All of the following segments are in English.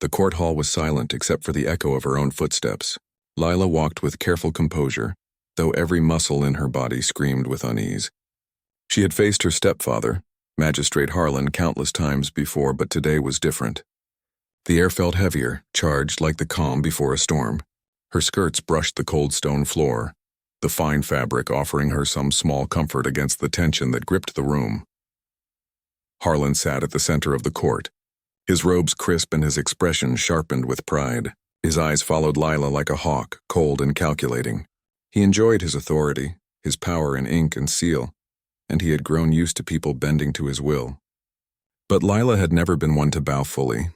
The court hall was silent except for the echo of her own footsteps. Lila walked with careful composure, though every muscle in her body screamed with unease. She had faced her stepfather, Magistrate Harlan, countless times before, but today was different. The air felt heavier, charged like the calm before a storm. Her skirts brushed the cold stone floor, the fine fabric offering her some small comfort against the tension that gripped the room. Harlan sat at the center of the court, his robes crisp and his expression sharpened with pride. His eyes followed Lila like a hawk, cold and calculating. He enjoyed his authority, his power in ink and seal, and he had grown used to people bending to his will. But Lila had never been one to bow fully.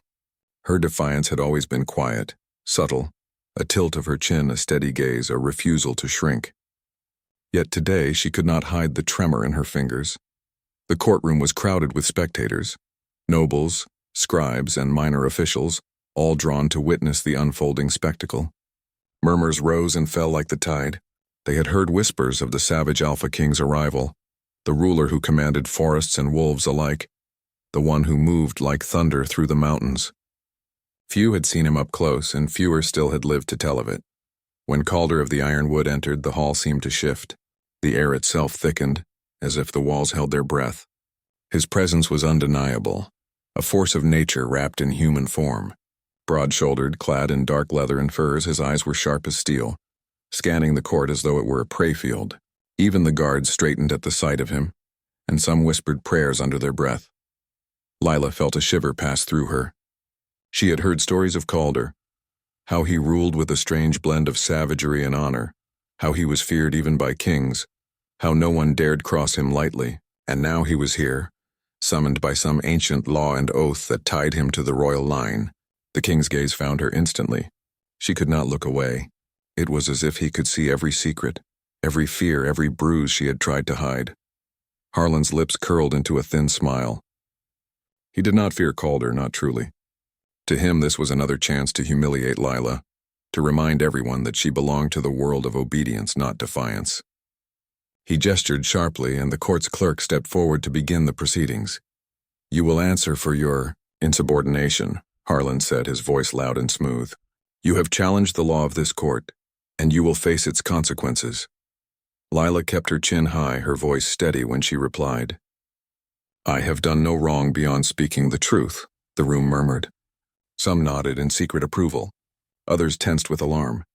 Her defiance had always been quiet, subtle, a tilt of her chin, a steady gaze, a refusal to shrink. Yet today she could not hide the tremor in her fingers. The courtroom was crowded with spectators, nobles, scribes, and minor officials, all drawn to witness the unfolding spectacle. Murmurs rose and fell like the tide. They had heard whispers of the savage Alpha King's arrival, the ruler who commanded forests and wolves alike, the one who moved like thunder through the mountains. Few had seen him up close, and fewer still had lived to tell of it. When Calder of the Ironwood entered, the hall seemed to shift. The air itself thickened, as if the walls held their breath. His presence was undeniable, a force of nature wrapped in human form. Broad-shouldered, clad in dark leather and furs, his eyes were sharp as steel, scanning the court as though it were a prey field. Even the guards straightened at the sight of him, and some whispered prayers under their breath. Lila felt a shiver pass through her. She had heard stories of Calder, how he ruled with a strange blend of savagery and honor, how he was feared even by kings, how no one dared cross him lightly, and now he was here, summoned by some ancient law and oath that tied him to the royal line. The king's gaze found her instantly. She could not look away. It was as if he could see every secret, every fear, every bruise she had tried to hide. Harlan's lips curled into a thin smile. He did not fear Calder, not truly. To him this was another chance to humiliate Lila, to remind everyone that she belonged to the world of obedience, not defiance. He gestured sharply, and the court's clerk stepped forward to begin the proceedings. "You will answer for your insubordination," Harlan said, his voice loud and smooth. "You have challenged the law of this court, and you will face its consequences." Lila kept her chin high, her voice steady when she replied. "I have done no wrong beyond speaking the truth," the room murmured. Some nodded in secret approval. Others tensed with alarm.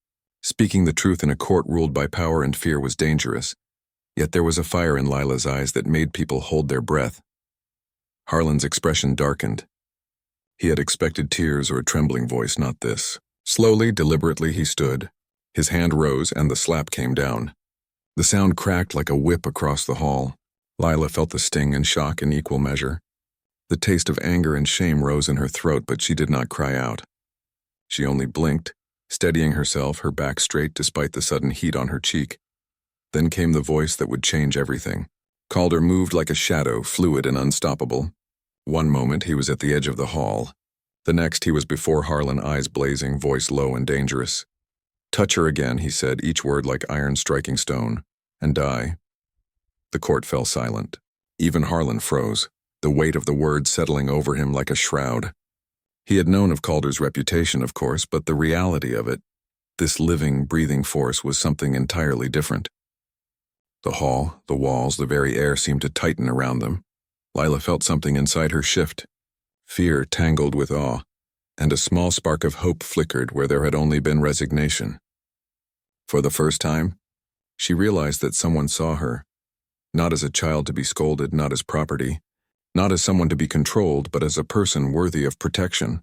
Speaking the truth in a court ruled by power and fear was dangerous, yet there was a fire in Lila's eyes that made people hold their breath. Harlan's expression darkened. He had expected tears or a trembling voice, not this. Slowly, deliberately he stood. His hand rose and the slap came down. The sound cracked like a whip across the hall. Lila felt the sting and shock in equal measure. The taste of anger and shame rose in her throat, but she did not cry out. She only blinked, steadying herself, her back straight despite the sudden heat on her cheek. Then came the voice that would change everything. Calder moved like a shadow, fluid and unstoppable. One moment he was at the edge of the hall. The next he was before Harlan, eyes blazing, voice low and dangerous. "Touch her again," he said, each word like iron striking stone, "and die." The court fell silent. Even Harlan froze, the weight of the words settling over him like a shroud. He had known of Calder's reputation, of course, but the reality of it, this living, breathing force, was something entirely different. The hall, the walls, the very air seemed to tighten around them. Lila felt something inside her shift. Fear tangled with awe, and a small spark of hope flickered where there had only been resignation. For the first time, she realized that someone saw her, not as a child to be scolded, not as property, not as someone to be controlled, but as a person worthy of protection.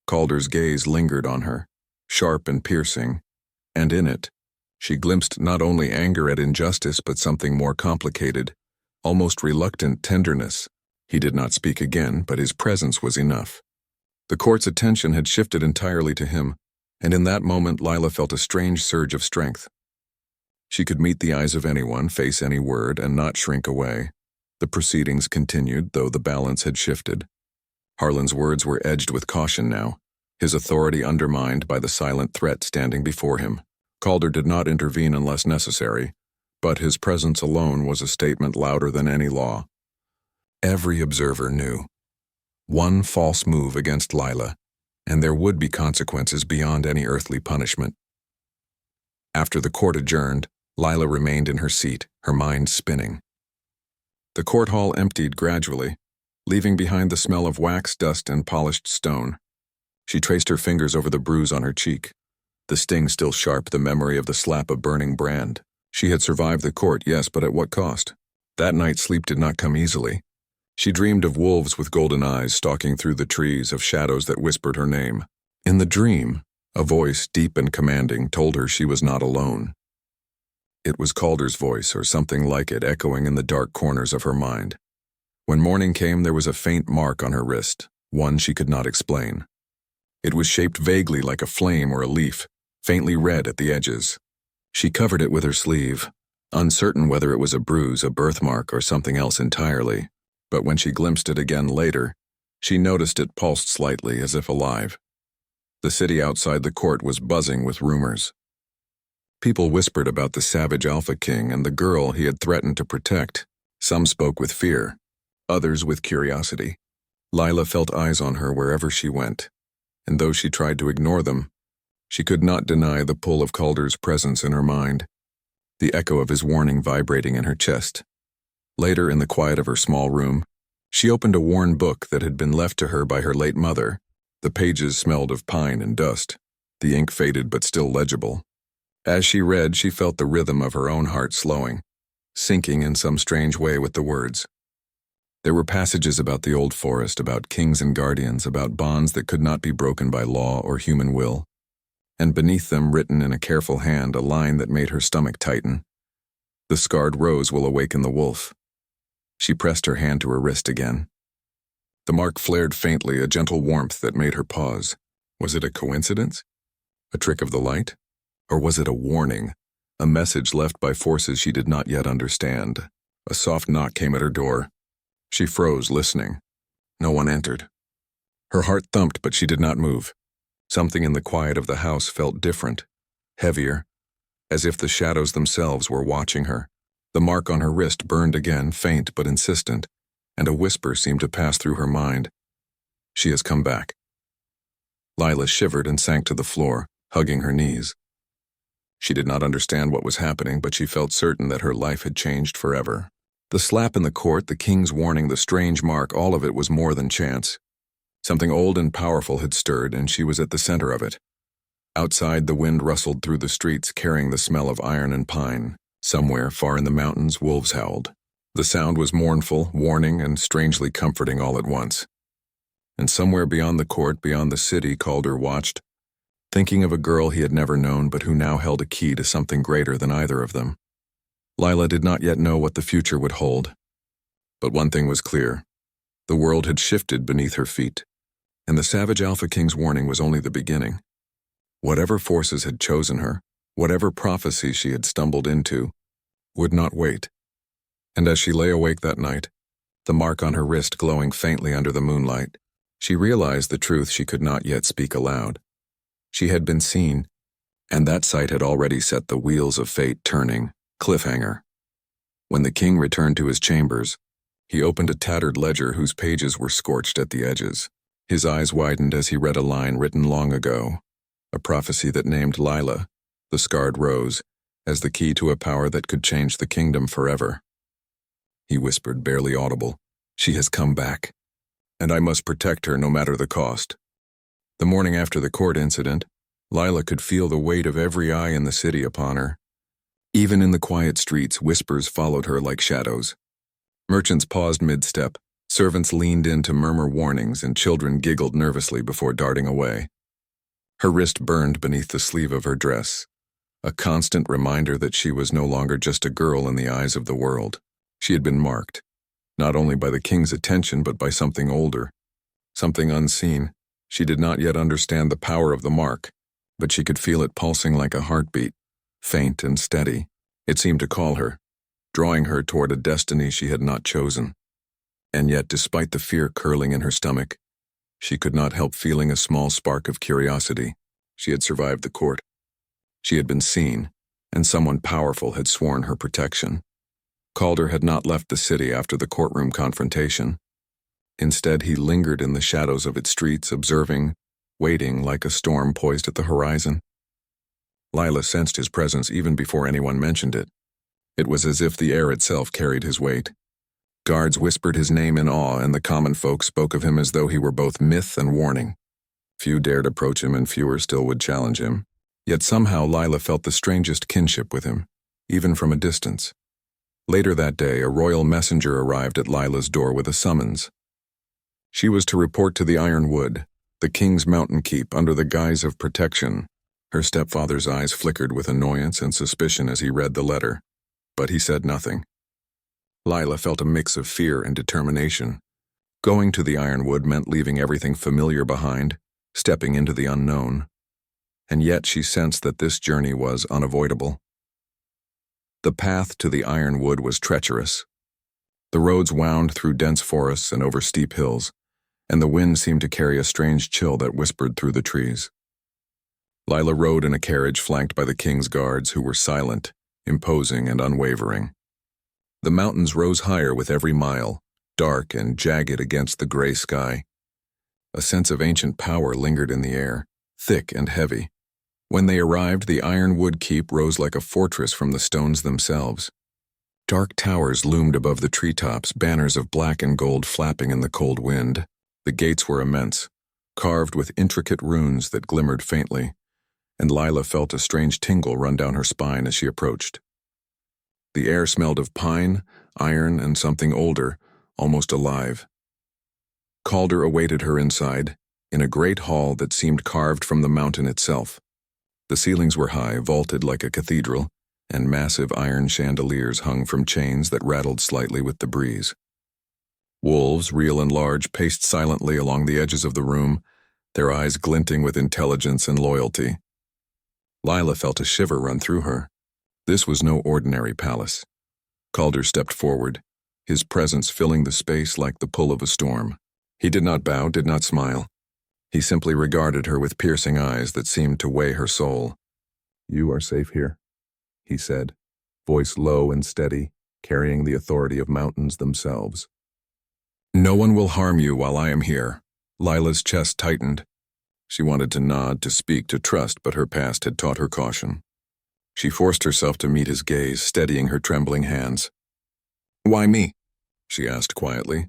Calder's gaze lingered on her, sharp and piercing, and in it, she glimpsed not only anger at injustice but something more complicated, almost reluctant tenderness. He did not speak again, but his presence was enough. The court's attention had shifted entirely to him, and in that moment Lila felt a strange surge of strength. She could meet the eyes of anyone, face any word, and not shrink away. The proceedings continued, though the balance had shifted. Harlan's words were edged with caution now, his authority undermined by the silent threat standing before him. Calder did not intervene unless necessary, but his presence alone was a statement louder than any law. Every observer knew. One false move against Lila, and there would be consequences beyond any earthly punishment. After the court adjourned, Lila remained in her seat, her mind spinning. The court hall emptied gradually, leaving behind the smell of wax, dust, and polished stone. She traced her fingers over the bruise on her cheek, the sting still sharp, the memory of the slap of burning brand. She had survived the court, yes, but at what cost? That night sleep did not come easily. She dreamed of wolves with golden eyes stalking through the trees, of shadows that whispered her name. In the dream, a voice, deep and commanding, told her she was not alone. It was Calder's voice, or something like it, echoing in the dark corners of her mind. When morning came, there was a faint mark on her wrist, one she could not explain. It was shaped vaguely like a flame or a leaf, faintly red at the edges. She covered it with her sleeve, uncertain whether it was a bruise, a birthmark, or something else entirely. But when she glimpsed it again later, she noticed it pulsed slightly, as if alive. The city outside the court was buzzing with rumors. People whispered about the savage Alpha King and the girl he had threatened to protect. Some spoke with fear, others with curiosity. Lila felt eyes on her wherever she went, and though she tried to ignore them, she could not deny the pull of Calder's presence in her mind, the echo of his warning vibrating in her chest. Later, in the quiet of her small room, she opened a worn book that had been left to her by her late mother. The pages smelled of pine and dust, the ink faded but still legible. As she read, she felt the rhythm of her own heart slowing, syncing in some strange way with the words. There were passages about the old forest, about kings and guardians, about bonds that could not be broken by law or human will. And beneath them, written in a careful hand, a line that made her stomach tighten. The scarred rose will awaken the wolf. She pressed her hand to her wrist again. The mark flared faintly, a gentle warmth that made her pause. Was it a coincidence? A trick of the light? Or was it a warning? A message left by forces she did not yet understand? A soft knock came at her door. She froze, listening. No one entered. Her heart thumped, but she did not move. Something in the quiet of the house felt different, heavier, as if the shadows themselves were watching her. The mark on her wrist burned again, faint but insistent, and a whisper seemed to pass through her mind. She has come back. Lila shivered and sank to the floor, hugging her knees. She did not understand what was happening, but she felt certain that her life had changed forever. The slap in the court, the king's warning, the strange mark, all of it was more than chance. Something old and powerful had stirred, and she was at the center of it. Outside, the wind rustled through the streets, carrying the smell of iron and pine. Somewhere, far in the mountains, wolves howled. The sound was mournful, warning, and strangely comforting all at once. And somewhere beyond the court, beyond the city, Calder watched, thinking of a girl he had never known but who now held a key to something greater than either of them. Lila did not yet know what the future would hold. But one thing was clear. The world had shifted beneath her feet, and the savage Alpha King's warning was only the beginning. Whatever forces had chosen her, whatever prophecy she had stumbled into, would not wait. And as she lay awake that night, the mark on her wrist glowing faintly under the moonlight, she realized the truth she could not yet speak aloud. She had been seen, and that sight had already set the wheels of fate turning. Cliffhanger. When the king returned to his chambers, he opened a tattered ledger whose pages were scorched at the edges. His eyes widened as he read a line written long ago, a prophecy that named Lila, the scarred rose, as the key to a power that could change the kingdom forever. He whispered, barely audible, "She has come back, and I must protect her no matter the cost." The morning after the court incident, Lila could feel the weight of every eye in the city upon her. Even in the quiet streets, whispers followed her like shadows. Merchants paused mid-step, servants leaned in to murmur warnings, and children giggled nervously before darting away. Her wrist burned beneath the sleeve of her dress, a constant reminder that she was no longer just a girl in the eyes of the world. She had been marked, not only by the king's attention but by something older, something unseen. She did not yet understand the power of the mark, but she could feel it pulsing like a heartbeat, faint and steady. It seemed to call her, drawing her toward a destiny she had not chosen. And yet, despite the fear curling in her stomach, she could not help feeling a small spark of curiosity. She had survived the court. She had been seen, and someone powerful had sworn her protection. Calder had not left the city after the courtroom confrontation. Instead, he lingered in the shadows of its streets, observing, waiting like a storm poised at the horizon. Lila sensed his presence even before anyone mentioned it. It was as if the air itself carried his weight. Guards whispered his name in awe, and the common folk spoke of him as though he were both myth and warning. Few dared approach him, and fewer still would challenge him. Yet somehow Lila felt the strangest kinship with him, even from a distance. Later that day, a royal messenger arrived at Lila's door with a summons. She was to report to the Ironwood, the king's mountain keep, under the guise of protection. Her stepfather's eyes flickered with annoyance and suspicion as he read the letter, but he said nothing. Lila felt a mix of fear and determination. Going to the Ironwood meant leaving everything familiar behind, stepping into the unknown. And yet she sensed that this journey was unavoidable. The path to the Ironwood was treacherous. The roads wound through dense forests and over steep hills, and the wind seemed to carry a strange chill that whispered through the trees. Lila rode in a carriage flanked by the king's guards, who were silent, imposing, and unwavering. The mountains rose higher with every mile, dark and jagged against the gray sky. A sense of ancient power lingered in the air, thick and heavy. When they arrived, the Ironwood keep rose like a fortress from the stones themselves. Dark towers loomed above the treetops, banners of black and gold flapping in the cold wind. The gates were immense, carved with intricate runes that glimmered faintly, and Lila felt a strange tingle run down her spine as she approached. The air smelled of pine, iron, and something older, almost alive. Calder awaited her inside, in a great hall that seemed carved from the mountain itself. The ceilings were high, vaulted like a cathedral, and massive iron chandeliers hung from chains that rattled slightly with the breeze. Wolves, real and large, paced silently along the edges of the room, their eyes glinting with intelligence and loyalty. Lila felt a shiver run through her. This was no ordinary palace. Calder stepped forward, his presence filling the space like the pull of a storm. He did not bow, did not smile. He simply regarded her with piercing eyes that seemed to weigh her soul. "You are safe here," he said, voice low and steady, carrying the authority of mountains themselves. "No one will harm you while I am here." Lila's chest tightened. She wanted to nod, to speak, to trust, but her past had taught her caution. She forced herself to meet his gaze, steadying her trembling hands. "Why me?" she asked quietly.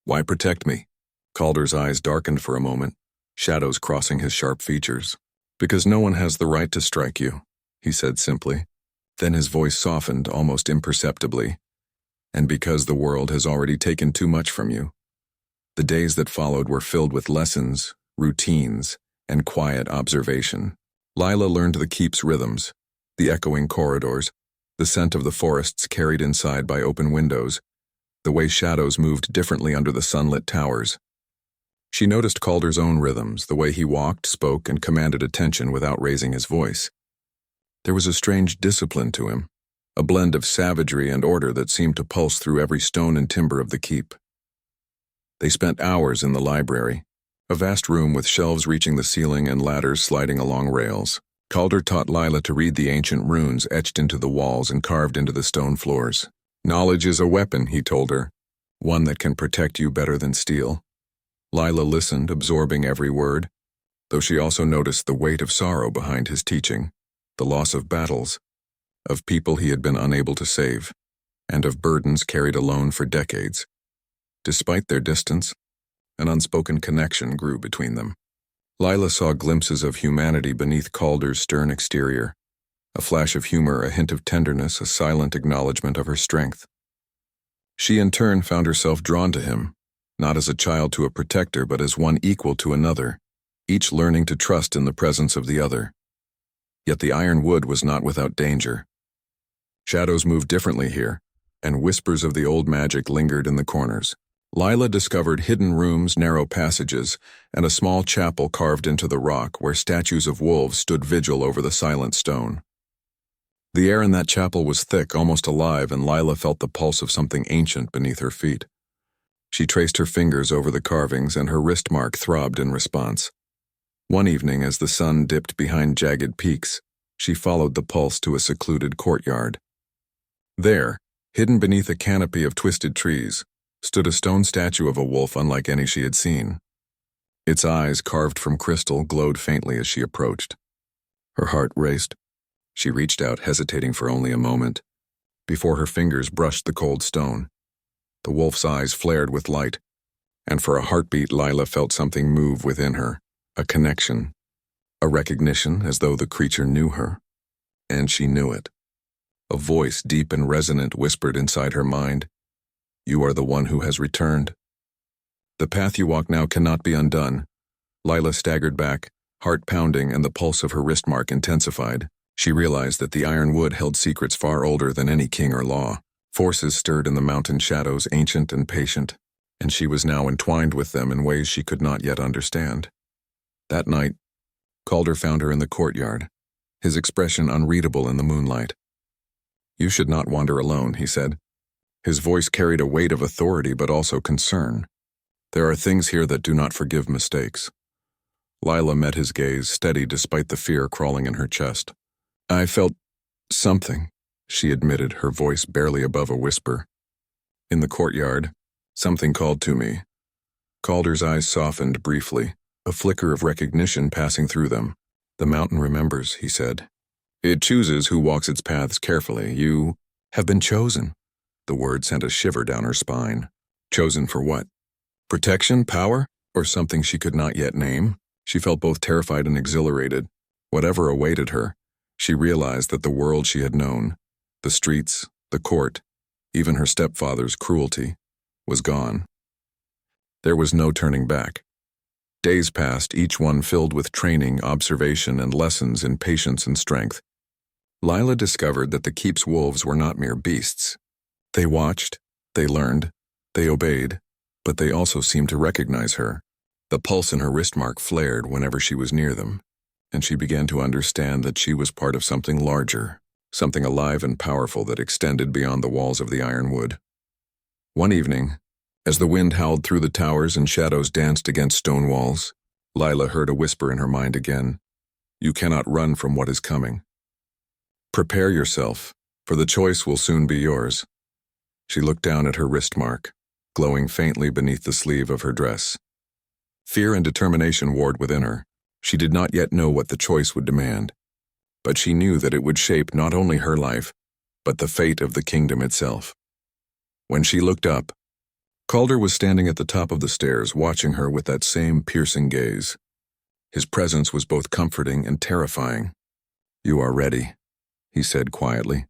"Why protect me?" Calder's eyes darkened for a moment, shadows crossing his sharp features. "Because no one has the right to strike you," he said simply. Then his voice softened almost imperceptibly. "And because the world has already taken too much from you." The days that followed were filled with lessons, routines, and quiet observation. Lila learned the keep's rhythms, the echoing corridors, the scent of the forests carried inside by open windows, the way shadows moved differently under the sunlit towers. She noticed Calder's own rhythms, the way he walked, spoke, and commanded attention without raising his voice. There was a strange discipline to him, a blend of savagery and order that seemed to pulse through every stone and timber of the keep. They spent hours in the library, a vast room with shelves reaching the ceiling and ladders sliding along rails. Calder taught Lila to read the ancient runes etched into the walls and carved into the stone floors. "Knowledge is a weapon," he told her, "one that can protect you better than steel." Lila listened, absorbing every word, though she also noticed the weight of sorrow behind his teaching, the loss of battles, of people he had been unable to save, and of burdens carried alone for decades. Despite their distance, an unspoken connection grew between them. Lila saw glimpses of humanity beneath Calder's stern exterior, a flash of humor, a hint of tenderness, a silent acknowledgement of her strength. She in turn found herself drawn to him, not as a child to a protector, but as one equal to another, each learning to trust in the presence of the other. Yet the Ironwood was not without danger. Shadows moved differently here, and whispers of the old magic lingered in the corners. Lila discovered hidden rooms, narrow passages, and a small chapel carved into the rock where statues of wolves stood vigil over the silent stone. The air in that chapel was thick, almost alive, and Lila felt the pulse of something ancient beneath her feet. She traced her fingers over the carvings, and her wrist mark throbbed in response. One evening, as the sun dipped behind jagged peaks, she followed the pulse to a secluded courtyard. There, hidden beneath a canopy of twisted trees, stood a stone statue of a wolf unlike any she had seen. Its eyes, carved from crystal, glowed faintly as she approached. Her heart raced. She reached out, hesitating for only a moment, before her fingers brushed the cold stone. The wolf's eyes flared with light, and for a heartbeat Lila felt something move within her, a connection, a recognition as though the creature knew her. And she knew it. A voice, deep and resonant, whispered inside her mind, "You are the one who has returned. The path you walk now cannot be undone." Lila staggered back, heart pounding, and the pulse of her wrist mark intensified. She realized that the iron wood held secrets far older than any king or law. Forces stirred in the mountain shadows, ancient and patient, and she was now entwined with them in ways she could not yet understand. That night, Calder found her in the courtyard, his expression unreadable in the moonlight. "You should not wander alone," he said. His voice carried a weight of authority but also concern. "There are things here that do not forgive mistakes." Lila met his gaze, steady despite the fear crawling in her chest. "I felt something," she admitted, her voice barely above a whisper. "In the courtyard, something called to me." Calder's eyes softened briefly, a flicker of recognition passing through them. "The mountain remembers," he said. "It chooses who walks its paths carefully. You have been chosen." The word sent a shiver down her spine. Chosen for what? Protection, power, or something she could not yet name? She felt both terrified and exhilarated. Whatever awaited her, she realized that the world she had known, the streets, the court, even her stepfather's cruelty, was gone. There was no turning back. Days passed, each one filled with training, observation, and lessons in patience and strength. Lila discovered that the keep's wolves were not mere beasts. They watched, they learned, they obeyed, but they also seemed to recognize her. The pulse in her wrist mark flared whenever she was near them, and she began to understand that she was part of something larger, something alive and powerful that extended beyond the walls of the ironwood. One evening, as the wind howled through the towers and shadows danced against stone walls, Lila heard a whisper in her mind again. "You cannot run from what is coming. Prepare yourself, for the choice will soon be yours." She looked down at her wrist mark, glowing faintly beneath the sleeve of her dress. Fear and determination warred within her. She did not yet know what the choice would demand, but she knew that it would shape not only her life, but the fate of the kingdom itself. When she looked up, Calder was standing at the top of the stairs, watching her with that same piercing gaze. His presence was both comforting and terrifying. "You are ready," he said quietly,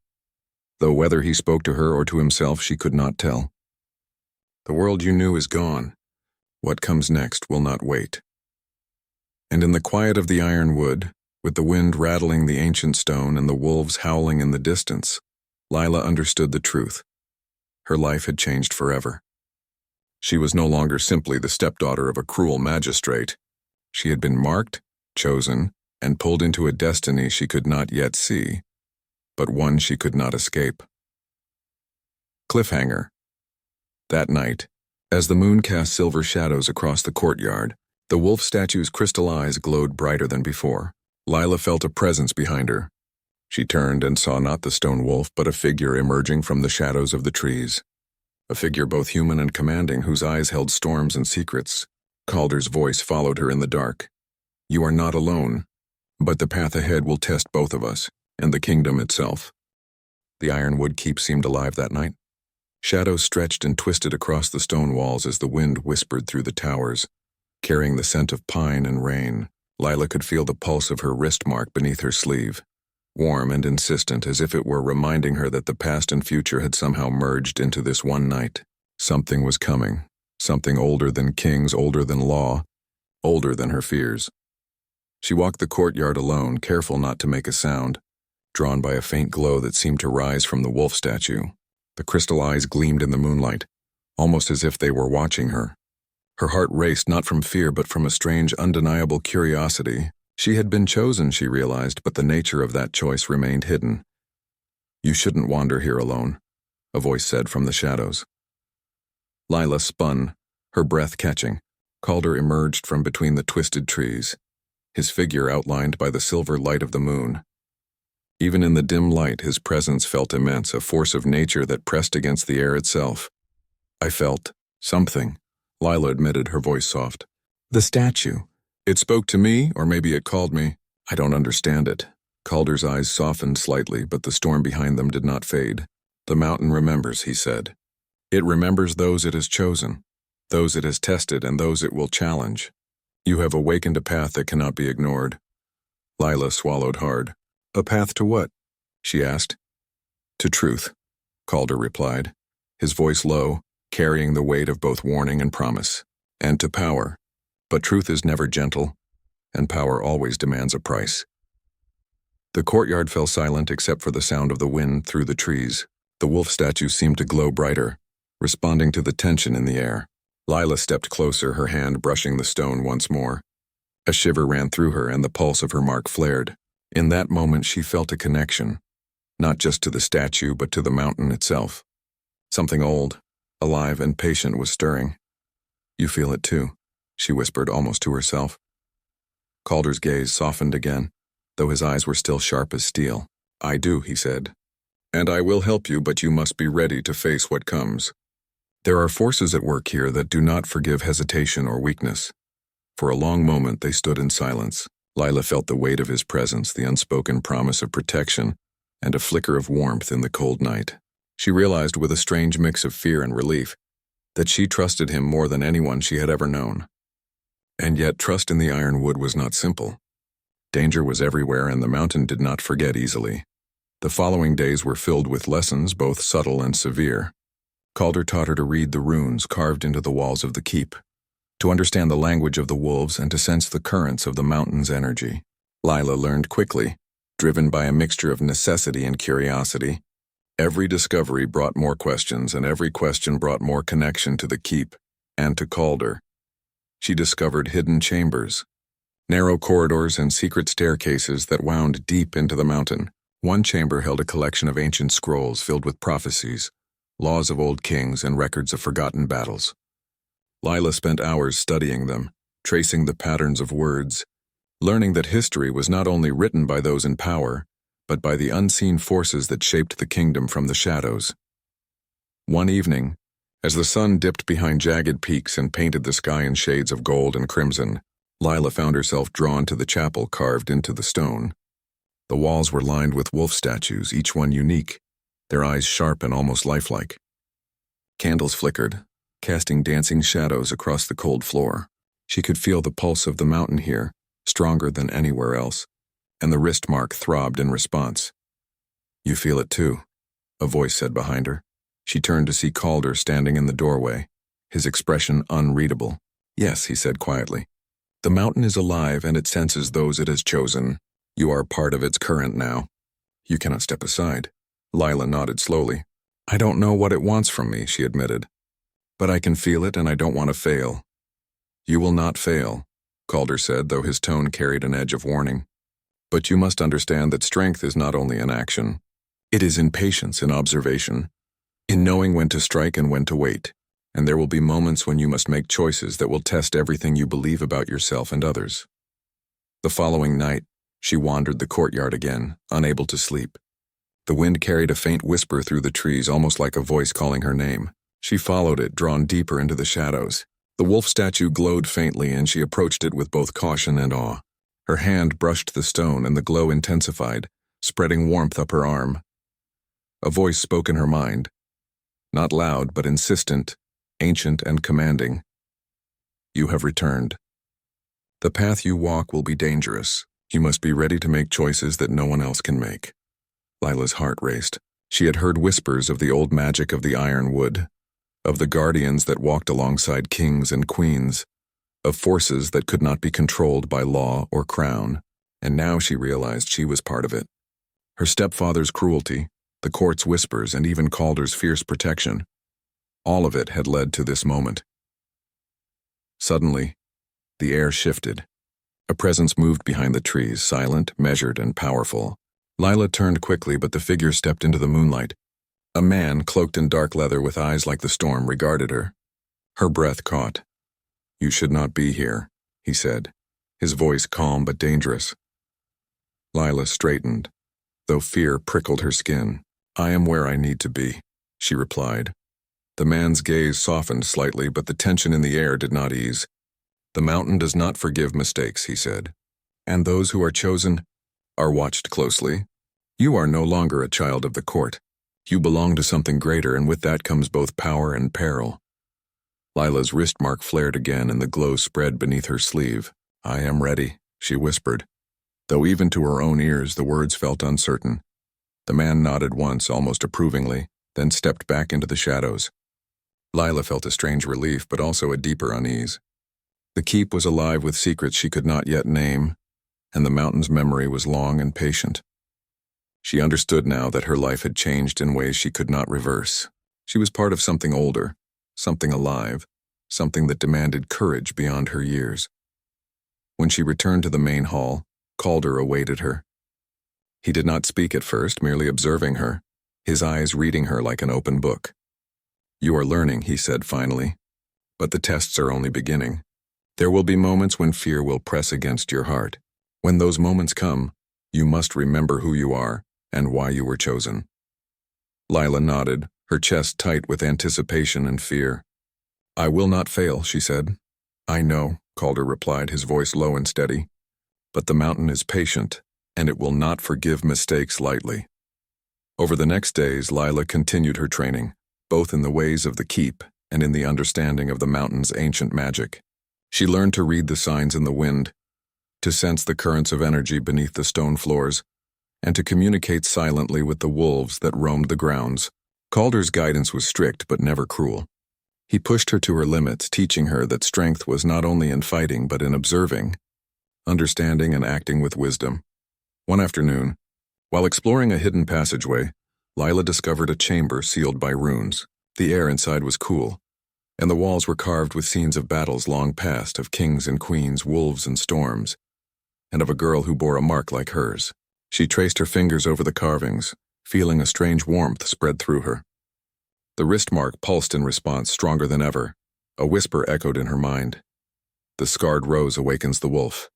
though whether he spoke to her or to himself she could not tell. "The world you knew is gone. What comes next will not wait." And in the quiet of the ironwood, with the wind rattling the ancient stone and the wolves howling in the distance, Lila understood the truth. Her life had changed forever. She was no longer simply the stepdaughter of a cruel magistrate. She had been marked, chosen, and pulled into a destiny she could not yet see, but one she could not escape. Cliffhanger. That night, as the moon cast silver shadows across the courtyard, the wolf statue's crystal eyes glowed brighter than before. Lila felt a presence behind her. She turned and saw not the stone wolf, but a figure emerging from the shadows of the trees. A figure both human and commanding, whose eyes held storms and secrets. Calder's voice followed her in the dark. "You are not alone, but the path ahead will test both of us, and the kingdom itself." The ironwood keep seemed alive that night. Shadows stretched and twisted across the stone walls as the wind whispered through the towers, carrying the scent of pine and rain. Lila could feel the pulse of her wrist mark beneath her sleeve, warm and insistent, as if it were reminding her that the past and future had somehow merged into this one night. Something was coming, something older than kings, older than law, older than her fears. She walked the courtyard alone, careful not to make a sound, drawn by a faint glow that seemed to rise from the wolf statue. The crystal eyes gleamed in the moonlight, almost as if they were watching her. Her heart raced not from fear but from a strange, undeniable curiosity. She had been chosen, she realized, but the nature of that choice remained hidden. "You shouldn't wander here alone," a voice said from the shadows. Lila spun, her breath catching. Calder emerged from between the twisted trees, his figure outlined by the silver light of the moon. Even in the dim light, his presence felt immense, a force of nature that pressed against the air itself. "I felt something," Lila admitted, her voice soft. The statue. It spoke to me, or maybe it called me. I don't understand it. Calder's eyes softened slightly, but the storm behind them did not fade. The mountain remembers, he said. It remembers those it has chosen, those it has tested, and those it will challenge. You have awakened a path that cannot be ignored. Lila swallowed hard. A path to what? She asked. To truth, Calder replied, his voice low, carrying the weight of both warning and promise. And to power. But truth is never gentle, and power always demands a price. The courtyard fell silent except for the sound of the wind through the trees. The wolf statue seemed to glow brighter, responding to the tension in the air. Lila stepped closer, her hand brushing the stone once more. A shiver ran through her and the pulse of her mark flared. In that moment she felt a connection, not just to the statue but to the mountain itself. Something old, alive and patient was stirring. You feel it too, she whispered almost to herself. Calder's gaze softened again, though his eyes were still sharp as steel. I do, he said. And I will help you, but you must be ready to face what comes. There are forces at work here that do not forgive hesitation or weakness. For a long moment they stood in silence. Lila felt the weight of his presence, the unspoken promise of protection, and a flicker of warmth in the cold night. She realized with a strange mix of fear and relief that she trusted him more than anyone she had ever known. And yet trust in the ironwood was not simple. Danger was everywhere, and the mountain did not forget easily. The following days were filled with lessons, both subtle and severe. Calder taught her to read the runes carved into the walls of the keep, to understand the language of the wolves and to sense the currents of the mountain's energy. Lila learned quickly, driven by a mixture of necessity and curiosity. Every discovery brought more questions, and every question brought more connection to the keep and to Calder. She discovered hidden chambers, narrow corridors and secret staircases that wound deep into the mountain. One chamber held a collection of ancient scrolls filled with prophecies, laws of old kings, and records of forgotten battles. Lila spent hours studying them, tracing the patterns of words, learning that history was not only written by those in power, but by the unseen forces that shaped the kingdom from the shadows. One evening, as the sun dipped behind jagged peaks and painted the sky in shades of gold and crimson, Lila found herself drawn to the chapel carved into the stone. The walls were lined with wolf statues, each one unique, their eyes sharp and almost lifelike. Candles flickered, casting dancing shadows across the cold floor. She could feel the pulse of the mountain here, stronger than anywhere else, and the wrist mark throbbed in response. You feel it too, a voice said behind her. She turned to see Calder standing in the doorway, his expression unreadable. Yes, he said quietly. The mountain is alive and it senses those it has chosen. You are part of its current now. You cannot step aside. Lila nodded slowly. I don't know what it wants from me, she admitted. But I can feel it and I don't want to fail. You will not fail, Calder said, though his tone carried an edge of warning. But you must understand that strength is not only in action. It is in patience, in observation, in knowing when to strike and when to wait. And there will be moments when you must make choices that will test everything you believe about yourself and others. The following night, she wandered the courtyard again, unable to sleep. The wind carried a faint whisper through the trees, almost like a voice calling her name. She followed it, drawn deeper into the shadows. The wolf statue glowed faintly, and she approached it with both caution and awe. Her hand brushed the stone, and the glow intensified, spreading warmth up her arm. A voice spoke in her mind, not loud but insistent, ancient and commanding. You have returned. The path you walk will be dangerous. You must be ready to make choices that no one else can make. Lila's heart raced. She had heard whispers of the old magic of the ironwood, of the guardians that walked alongside kings and queens, of forces that could not be controlled by law or crown, and now she realized she was part of it. Her stepfather's cruelty, the court's whispers, and even Calder's fierce protection, all of it had led to this moment. Suddenly, the air shifted. A presence moved behind the trees, silent, measured, and powerful. Lila turned quickly, but the figure stepped into the moonlight. A man, cloaked in dark leather with eyes like the storm, regarded her. Her breath caught. You should not be here, he said, his voice calm but dangerous. Lila straightened, though fear prickled her skin. I am where I need to be, she replied. The man's gaze softened slightly, but the tension in the air did not ease. "The mountain does not forgive mistakes," he said. "And those who are chosen are watched closely. You are no longer a child of the court. You belong to something greater, and with that comes both power and peril." Lila's wrist mark flared again and the glow spread beneath her sleeve. "I am ready," she whispered, though even to her own ears the words felt uncertain. The man nodded once, almost approvingly, then stepped back into the shadows. Lila felt a strange relief, but also a deeper unease. The keep was alive with secrets she could not yet name, and the mountain's memory was long and patient. She understood now that her life had changed in ways she could not reverse. She was part of something older, something alive, something that demanded courage beyond her years. When she returned to the main hall, Calder awaited her. He did not speak at first, merely observing her, his eyes reading her like an open book. "You are learning," he said finally, "but the tests are only beginning. There will be moments when fear will press against your heart. When those moments come, you must remember who you are and why you were chosen." Lila nodded, her chest tight with anticipation and fear. "I will not fail," she said. "I know," Calder replied, his voice low and steady. "But the mountain is patient, and it will not forgive mistakes lightly." Over the next days, Lila continued her training, both in the ways of the keep and in the understanding of the mountain's ancient magic. She learned to read the signs in the wind, to sense the currents of energy beneath the stone floors, and to communicate silently with the wolves that roamed the grounds. Calder's guidance was strict but never cruel. He pushed her to her limits, teaching her that strength was not only in fighting but in observing, understanding, and acting with wisdom. One afternoon, while exploring a hidden passageway, Lila discovered a chamber sealed by runes. The air inside was cool, and the walls were carved with scenes of battles long past, of kings and queens, wolves and storms, and of a girl who bore a mark like hers. She traced her fingers over the carvings, feeling a strange warmth spread through her. The wrist mark pulsed in response, stronger than ever. A whisper echoed in her mind. "The scarred rose awakens the wolf."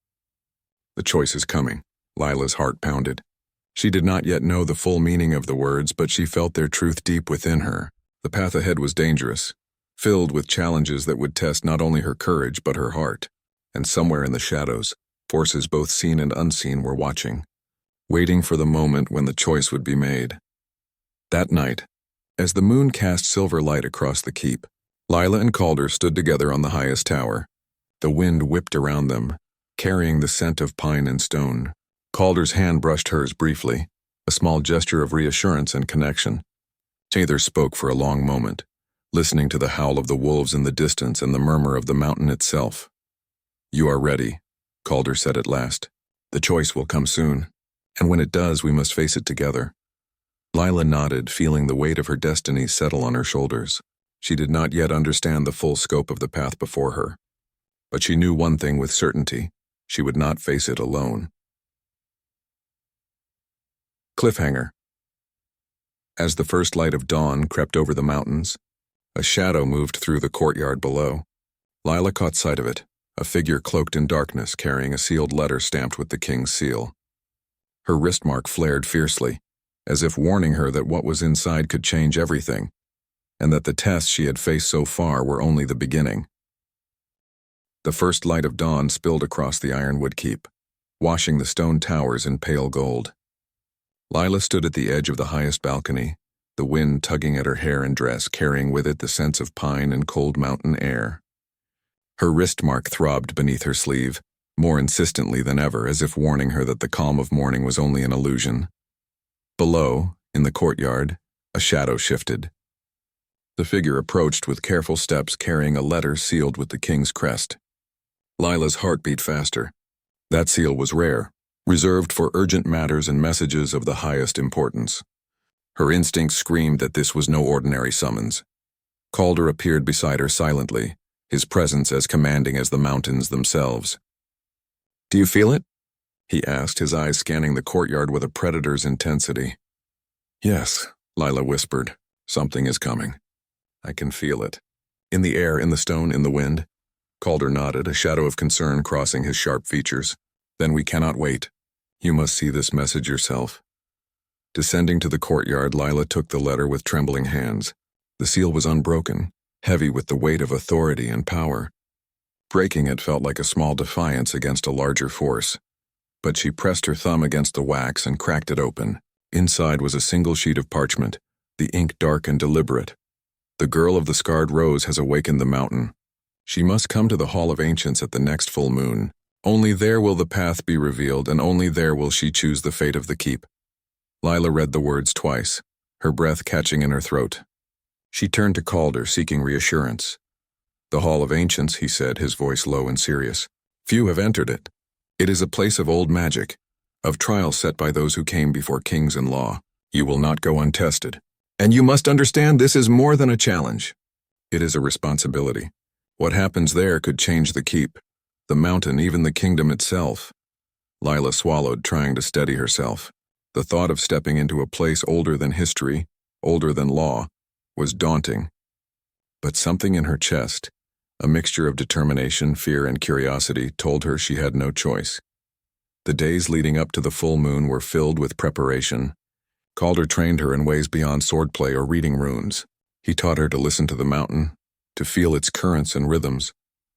The choice is coming. Lila's heart pounded. She did not yet know the full meaning of the words, but she felt their truth deep within her. The path ahead was dangerous, filled with challenges that would test not only her courage but her heart. And somewhere in the shadows, forces both seen and unseen were watching, waiting for the moment when the choice would be made. That night, as the moon cast silver light across the keep, Lila and Calder stood together on the highest tower. The wind whipped around them, carrying the scent of pine and stone. Calder's hand brushed hers briefly, a small gesture of reassurance and connection. Neither spoke for a long moment, listening to the howl of the wolves in the distance and the murmur of the mountain itself. "You are ready," Calder said at last. "The choice will come soon, and when it does, we must face it together." Lila nodded, feeling the weight of her destiny settle on her shoulders. She did not yet understand the full scope of the path before her, but she knew one thing with certainty: she would not face it alone. Cliffhanger. As the first light of dawn crept over the mountains, a shadow moved through the courtyard below. Lila caught sight of it, a figure cloaked in darkness carrying a sealed letter stamped with the king's seal. Her wrist mark flared fiercely, as if warning her that what was inside could change everything, and that the tests she had faced so far were only the beginning. The first light of dawn spilled across the ironwood keep, washing the stone towers in pale gold. Lila stood at the edge of the highest balcony, the wind tugging at her hair and dress, carrying with it the sense of pine and cold mountain air. Her wrist mark throbbed beneath her sleeve, more insistently than ever, as if warning her that the calm of morning was only an illusion. Below, in the courtyard, a shadow shifted. The figure approached with careful steps, carrying a letter sealed with the king's crest. Lila's heart beat faster. That seal was rare, reserved for urgent matters and messages of the highest importance. Her instincts screamed that this was no ordinary summons. Calder appeared beside her silently, his presence as commanding as the mountains themselves. "Do you feel it?" he asked, his eyes scanning the courtyard with a predator's intensity. "Yes," Lila whispered. "Something is coming. I can feel it. In the air, in the stone, in the wind." Calder nodded, a shadow of concern crossing his sharp features. "Then we cannot wait. You must see this message yourself." Descending to the courtyard, Lila took the letter with trembling hands. The seal was unbroken, heavy with the weight of authority and power. Breaking it felt like a small defiance against a larger force. But she pressed her thumb against the wax and cracked it open. Inside was a single sheet of parchment, the ink dark and deliberate. The girl of the scarred rose has awakened the mountain. She must come to the Hall of Ancients at the next full moon. Only there will the path be revealed, and only there will she choose the fate of the keep. Lila read the words twice, her breath catching in her throat. She turned to Calder, seeking reassurance. "The Hall of Ancients," he said, his voice low and serious. "Few have entered it. It is a place of old magic, of trials set by those who came before kings and law. You will not go untested. And you must understand this is more than a challenge. It is a responsibility. What happens there could change the keep, the mountain, even the kingdom itself." Lila swallowed, trying to steady herself. The thought of stepping into a place older than history, older than law, was daunting. But something in her chest, a mixture of determination, fear, and curiosity, told her she had no choice. The days leading up to the full moon were filled with preparation. Calder trained her in ways beyond swordplay or reading runes. He taught her to listen to the mountain, to feel its currents and rhythms,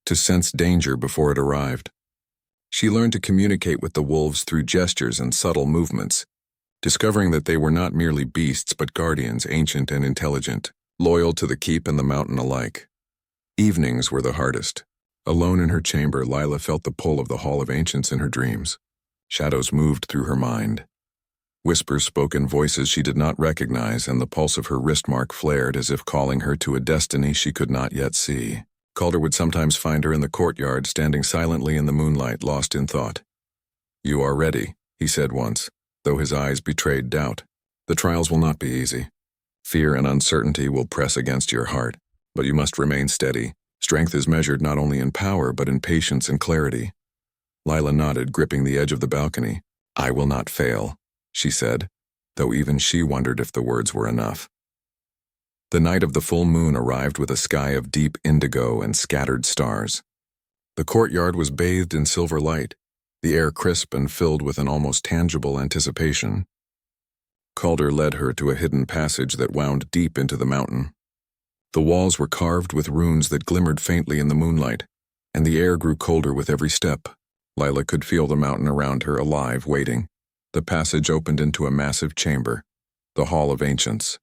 to sense danger before it arrived. She learned to communicate with the wolves through gestures and subtle movements, discovering that they were not merely beasts but guardians, ancient and intelligent, loyal to the keep and the mountain alike. Evenings were the hardest. Alone in her chamber, Lila felt the pull of the Hall of Ancients in her dreams. Shadows moved through her mind. Whispers spoke in voices she did not recognize, and the pulse of her wrist mark flared as if calling her to a destiny she could not yet see. Calder would sometimes find her in the courtyard, standing silently in the moonlight, lost in thought. "You are ready," he said once, though his eyes betrayed doubt. "The trials will not be easy. Fear and uncertainty will press against your heart, but you must remain steady. Strength is measured not only in power but in patience and clarity." Lila nodded, gripping the edge of the balcony. "I will not fail," she said, though even she wondered if the words were enough. The night of the full moon arrived with a sky of deep indigo and scattered stars. The courtyard was bathed in silver light, the air crisp and filled with an almost tangible anticipation. Calder led her to a hidden passage that wound deep into the mountain. The walls were carved with runes that glimmered faintly in the moonlight, and the air grew colder with every step. Lila could feel the mountain around her, alive, waiting. The passage opened into a massive chamber, the Hall of Ancients.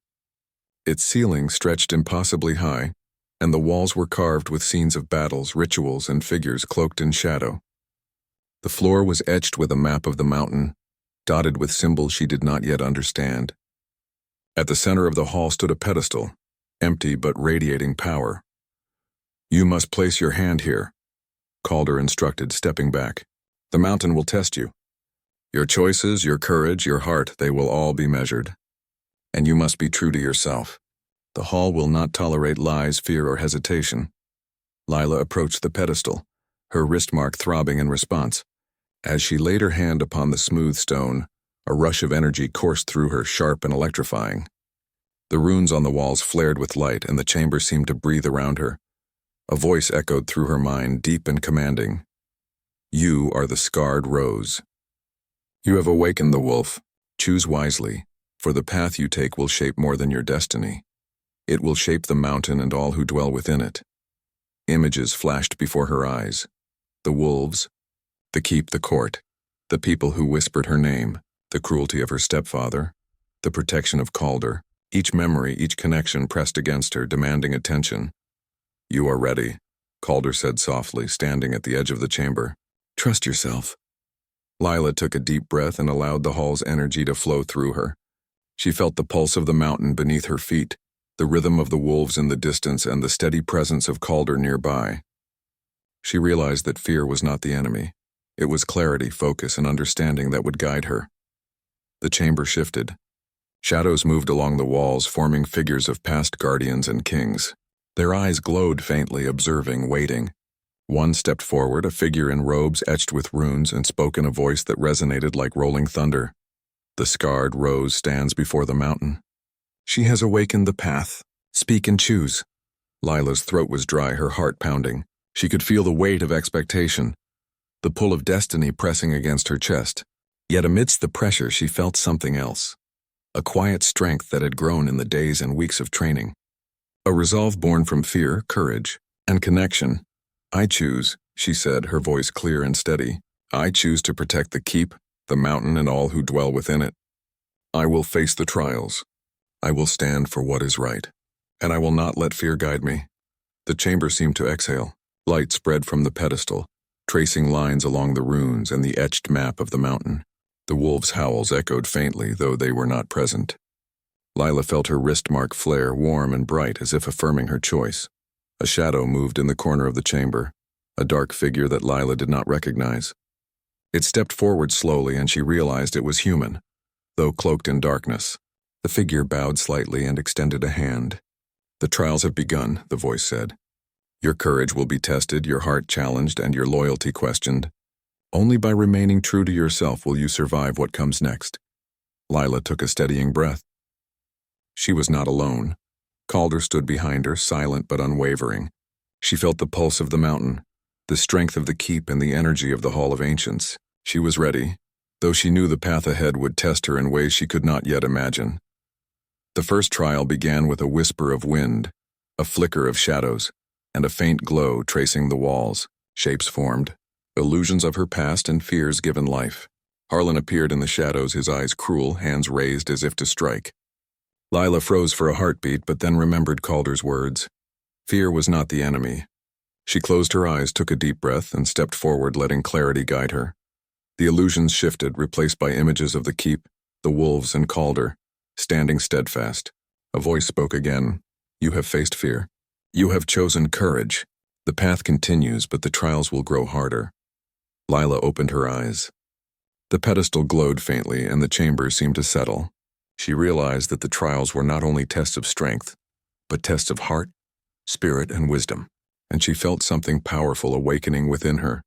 Its ceiling stretched impossibly high, and the walls were carved with scenes of battles, rituals, and figures cloaked in shadow. The floor was etched with a map of the mountain, dotted with symbols she did not yet understand. At the center of the hall stood a pedestal, empty but radiating power. "You must place your hand here," Calder instructed, stepping back. "The mountain will test you. Your choices, your courage, your heart, they will all be measured. And you must be true to yourself. The hall will not tolerate lies, fear, or hesitation." Lila approached the pedestal, her wrist mark throbbing in response. As she laid her hand upon the smooth stone, a rush of energy coursed through her, sharp and electrifying. The runes on the walls flared with light, and the chamber seemed to breathe around her. A voice echoed through her mind, deep and commanding. "You are the scarred rose. You have awakened the wolf. Choose wisely, for the path you take will shape more than your destiny. It will shape the mountain and all who dwell within it." Images flashed before her eyes. The wolves, the keep, the court, the people who whispered her name, the cruelty of her stepfather, the protection of Calder. Each memory, each connection pressed against her, demanding attention. "You are ready," Calder said softly, standing at the edge of the chamber. "Trust yourself." Lila took a deep breath and allowed the hall's energy to flow through her. She felt the pulse of the mountain beneath her feet, the rhythm of the wolves in the distance, and the steady presence of Calder nearby. She realized that fear was not the enemy. It was clarity, focus, and understanding that would guide her. The chamber shifted. Shadows moved along the walls, forming figures of past guardians and kings. Their eyes glowed faintly, observing, waiting. One stepped forward, a figure in robes etched with runes, and spoke in a voice that resonated like rolling thunder. "The scarred rose stands before the mountain. She has awakened the path. Speak and choose." Lila's throat was dry, her heart pounding. She could feel the weight of expectation, the pull of destiny pressing against her chest. Yet amidst the pressure, she felt something else. A quiet strength that had grown in the days and weeks of training. A resolve born from fear, courage, and connection. "I choose," she said, her voice clear and steady. I choose to protect the keep, the mountain, and all who dwell within it. I will face the trials. I will stand for what is right. And I will not let fear guide me. The chamber seemed to exhale. Light spread from the pedestal, tracing lines along the runes and the etched map of the mountain. The wolves' howls echoed faintly, though they were not present. Lila felt her wrist mark flare, warm and bright, as if affirming her choice. A shadow moved in the corner of the chamber, a dark figure that Lila did not recognize. It stepped forward slowly, and she realized it was human, though cloaked in darkness. The figure bowed slightly and extended a hand. The trials have begun, the voice said. Your courage will be tested, your heart challenged, and your loyalty questioned. Only by remaining true to yourself will you survive what comes next. Lila took a steadying breath. She was not alone. Calder stood behind her, silent but unwavering. She felt the pulse of the mountain, the strength of the keep, and the energy of the Hall of Ancients. She was ready, though she knew the path ahead would test her in ways she could not yet imagine. The first trial began with a whisper of wind, a flicker of shadows, and a faint glow tracing the walls. Shapes formed, illusions of her past and fears given life. Harlan appeared in the shadows, his eyes cruel, hands raised as if to strike. Lila froze for a heartbeat, but then remembered Calder's words. Fear was not the enemy. She closed her eyes, took a deep breath, and stepped forward, letting clarity guide her. The illusions shifted, replaced by images of the keep, the wolves, and Calder, standing steadfast. A voice spoke again. You have faced fear. You have chosen courage. The path continues, but the trials will grow harder. Lila opened her eyes. The pedestal glowed faintly, and the chamber seemed to settle. She realized that the trials were not only tests of strength, but tests of heart, spirit, and wisdom. And she felt something powerful awakening within her,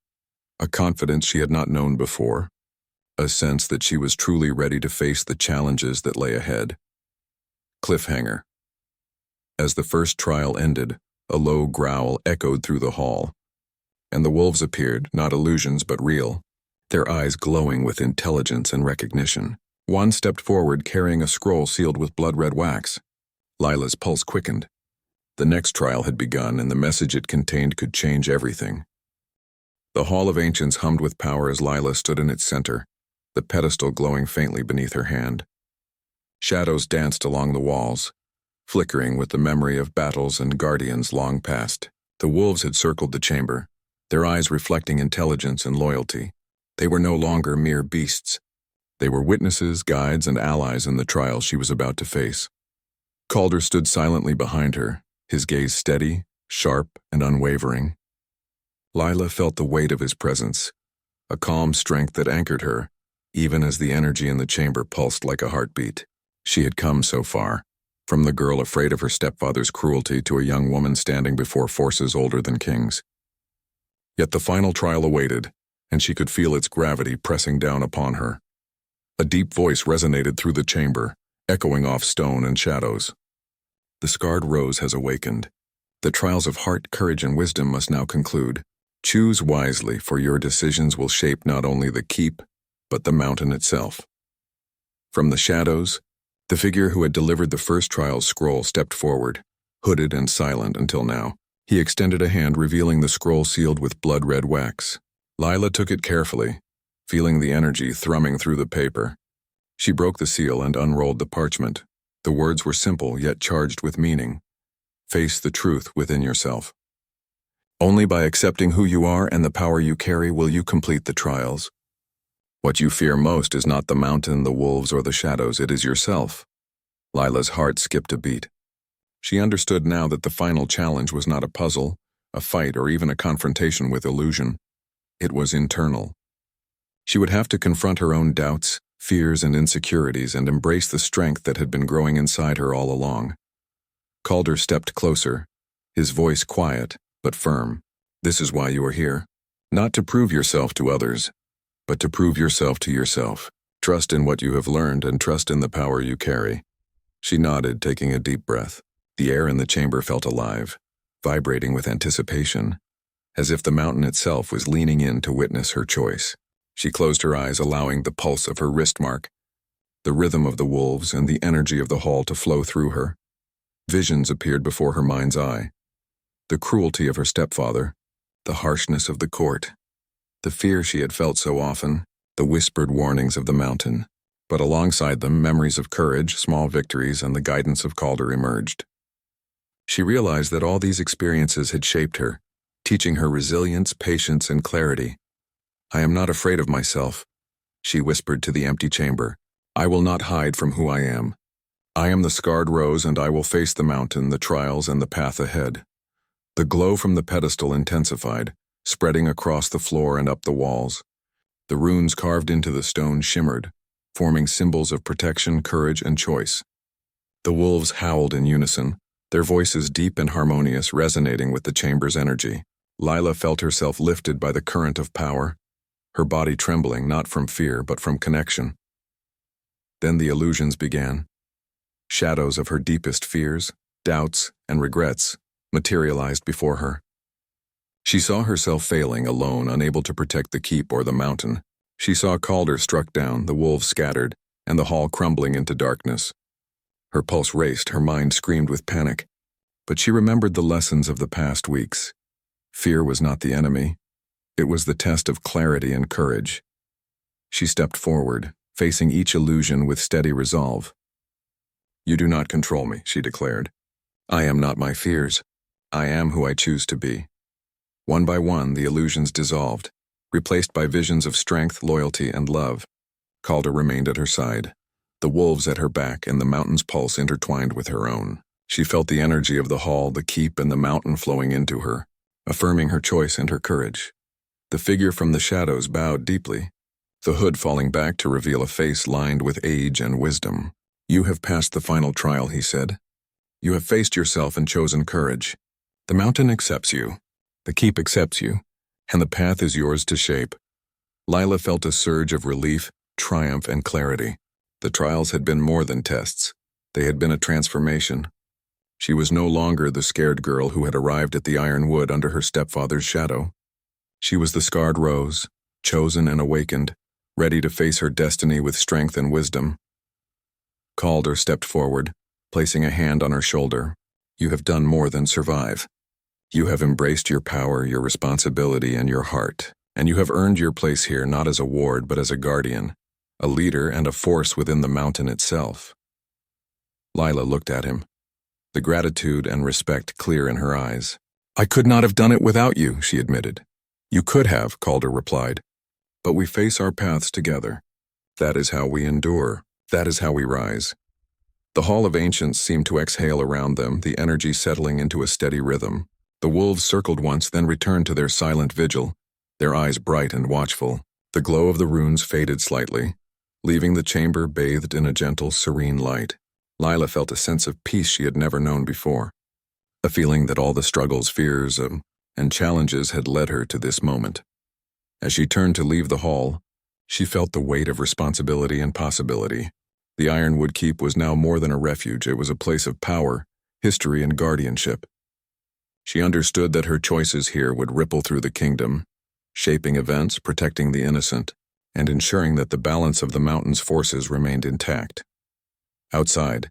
a confidence she had not known before, a sense that she was truly ready to face the challenges that lay ahead. Cliffhanger. As the first trial ended, a low growl echoed through the hall, and the wolves appeared, not illusions but real, their eyes glowing with intelligence and recognition. One stepped forward carrying a scroll sealed with blood-red wax. Lila's pulse quickened. The next trial had begun, and the message it contained could change everything. The Hall of Ancients hummed with power as Lila stood in its center, the pedestal glowing faintly beneath her hand. Shadows danced along the walls, flickering with the memory of battles and guardians long past. The wolves had circled the chamber, their eyes reflecting intelligence and loyalty. They were no longer mere beasts. They were witnesses, guides, and allies in the trial she was about to face. Calder stood silently behind her, his gaze steady, sharp, and unwavering. Lila felt the weight of his presence, a calm strength that anchored her, even as the energy in the chamber pulsed like a heartbeat. She had come so far, from the girl afraid of her stepfather's cruelty to a young woman standing before forces older than kings. Yet the final trial awaited, and she could feel its gravity pressing down upon her. A deep voice resonated through the chamber, echoing off stone and shadows. The scarred rose has awakened. The trials of heart, courage, and wisdom must now conclude. Choose wisely, for your decisions will shape not only the keep, but the mountain itself. From the shadows, the figure who had delivered the first trial's scroll stepped forward, hooded and silent until now. He extended a hand, revealing the scroll sealed with blood-red wax. Lila took it carefully, feeling the energy thrumming through the paper. She broke the seal and unrolled the parchment. The words were simple, yet charged with meaning. Face the truth within yourself. Only by accepting who you are and the power you carry will you complete the trials. What you fear most is not the mountain, the wolves, or the shadows, it is yourself. Lila's heart skipped a beat. She understood now that the final challenge was not a puzzle, a fight, or even a confrontation with illusion. It was internal. She would have to confront her own doubts, fears, and insecurities and embrace the strength that had been growing inside her all along. Calder stepped closer, his voice quiet but firm. This is why you are here. Not to prove yourself to others, but to prove yourself to yourself. Trust in what you have learned and trust in the power you carry. She nodded, taking a deep breath. The air in the chamber felt alive, vibrating with anticipation, as if the mountain itself was leaning in to witness her choice. She closed her eyes, allowing the pulse of her wrist mark, the rhythm of the wolves, and the energy of the hall to flow through her. Visions appeared before her mind's eye. The cruelty of her stepfather, the harshness of the court, the fear she had felt so often, the whispered warnings of the mountain. But alongside them, memories of courage, small victories, and the guidance of Calder emerged. She realized that all these experiences had shaped her, teaching her resilience, patience, and clarity. "I am not afraid of myself," she whispered to the empty chamber. "I will not hide from who I am. I am the scarred rose, and I will face the mountain, the trials, and the path ahead." The glow from the pedestal intensified, spreading across the floor and up the walls. The runes carved into the stone shimmered, forming symbols of protection, courage, and choice. The wolves howled in unison, their voices deep and harmonious, resonating with the chamber's energy. Lila felt herself lifted by the current of power, her body trembling not from fear but from connection. Then the illusions began. Shadows of her deepest fears, doubts, and regrets materialized before her. She saw herself failing, alone, unable to protect the keep or the mountain. She saw Calder struck down, the wolves scattered, and the hall crumbling into darkness. Her pulse raced, her mind screamed with panic. But she remembered the lessons of the past weeks. Fear was not the enemy. It was the test of clarity and courage. She stepped forward, facing each illusion with steady resolve. "You do not control me," she declared. "I am not my fears. I am who I choose to be." One by one, the illusions dissolved, replaced by visions of strength, loyalty, and love. Calder remained at her side, the wolves at her back and the mountain's pulse intertwined with her own. She felt the energy of the hall, the keep, and the mountain flowing into her, affirming her choice and her courage. The figure from the shadows bowed deeply, the hood falling back to reveal a face lined with age and wisdom. "You have passed the final trial," he said. "You have faced yourself and chosen courage. The mountain accepts you, the keep accepts you, and the path is yours to shape." Lila felt a surge of relief, triumph, and clarity. The trials had been more than tests. They had been a transformation. She was no longer the scared girl who had arrived at the iron wood under her stepfather's shadow. She was the scarred rose, chosen and awakened, ready to face her destiny with strength and wisdom. Calder stepped forward, placing a hand on her shoulder. "You have done more than survive. You have embraced your power, your responsibility, and your heart, and you have earned your place here not as a ward but as a guardian, a leader, and a force within the mountain itself." Lila looked at him, the gratitude and respect clear in her eyes. "I could not have done it without you," she admitted. "You could have," Calder replied, "but we face our paths together. That is how we endure. That is how we rise." The Hall of Ancients seemed to exhale around them, the energy settling into a steady rhythm. The wolves circled once, then returned to their silent vigil, their eyes bright and watchful. The glow of the runes faded slightly, leaving the chamber bathed in a gentle, serene light. Lila felt a sense of peace she had never known before, a feeling that all the struggles, fears, and challenges had led her to this moment. As she turned to leave the hall, she felt the weight of responsibility and possibility. The Ironwood Keep was now more than a refuge. It was a place of power, history, and guardianship. She understood that her choices here would ripple through the kingdom, shaping events, protecting the innocent, and ensuring that the balance of the mountain's forces remained intact. Outside,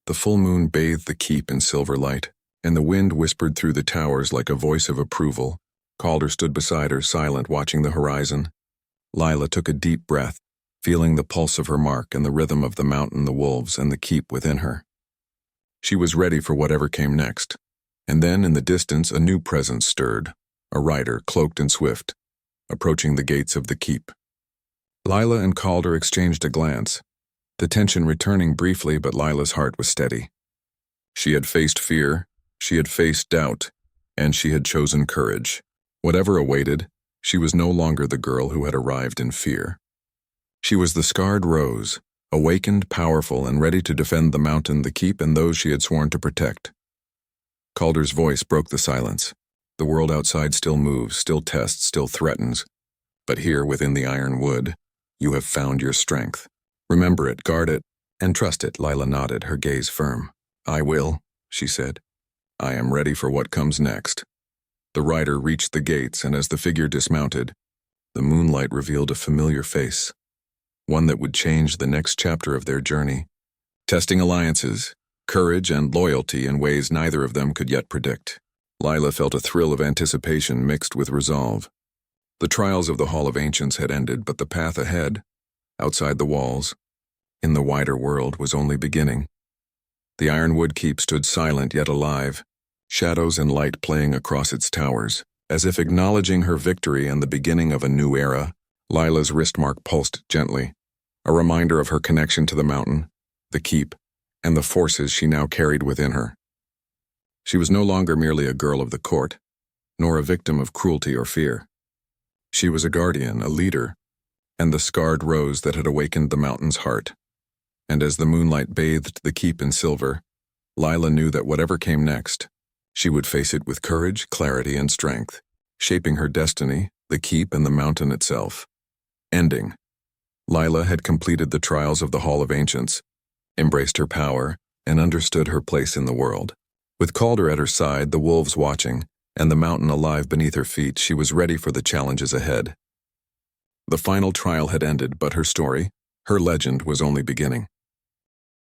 the full moon bathed the keep in silver light, and the wind whispered through the towers like a voice of approval. Calder stood beside her, silent, watching the horizon. Lila took a deep breath, feeling the pulse of her mark and the rhythm of the mountain, the wolves, and the keep within her. She was ready for whatever came next. And then, in the distance, a new presence stirred, a rider, cloaked and swift, approaching the gates of the keep. Lila and Calder exchanged a glance, the tension returning briefly, but Lila's heart was steady. She had faced fear, she had faced doubt, and she had chosen courage. Whatever awaited, she was no longer the girl who had arrived in fear. She was the scarred rose, awakened, powerful, and ready to defend the mountain, the keep, and those she had sworn to protect. Calder's voice broke the silence. The world outside still moves, still tests, still threatens. But here, within the iron wood, you have found your strength. Remember it, guard it, and trust it. Lila nodded, her gaze firm. "I will," she said. "I am ready for what comes next." The rider reached the gates, and as the figure dismounted, the moonlight revealed a familiar face, one that would change the next chapter of their journey, testing alliances, courage, and loyalty in ways neither of them could yet predict. Lila felt a thrill of anticipation mixed with resolve. The trials of the Hall of Ancients had ended, but the path ahead, outside the walls, in the wider world, was only beginning. The Ironwood Keep stood silent yet alive, shadows and light playing across its towers. As if acknowledging her victory and the beginning of a new era, Lila's wristmark pulsed gently, a reminder of her connection to the mountain, the keep, and the forces she now carried within her. She was no longer merely a girl of the court, nor a victim of cruelty or fear. She was a guardian, a leader, and the scarred rose that had awakened the mountain's heart. And as the moonlight bathed the keep in silver, Lila knew that whatever came next, she would face it with courage, clarity, and strength, shaping her destiny, the keep, and the mountain itself. Ending. Lila had completed the trials of the Hall of Ancients, embraced her power, and understood her place in the world. With Calder at her side, the wolves watching, and the mountain alive beneath her feet, she was ready for the challenges ahead. The final trial had ended, but her story, her legend, was only beginning.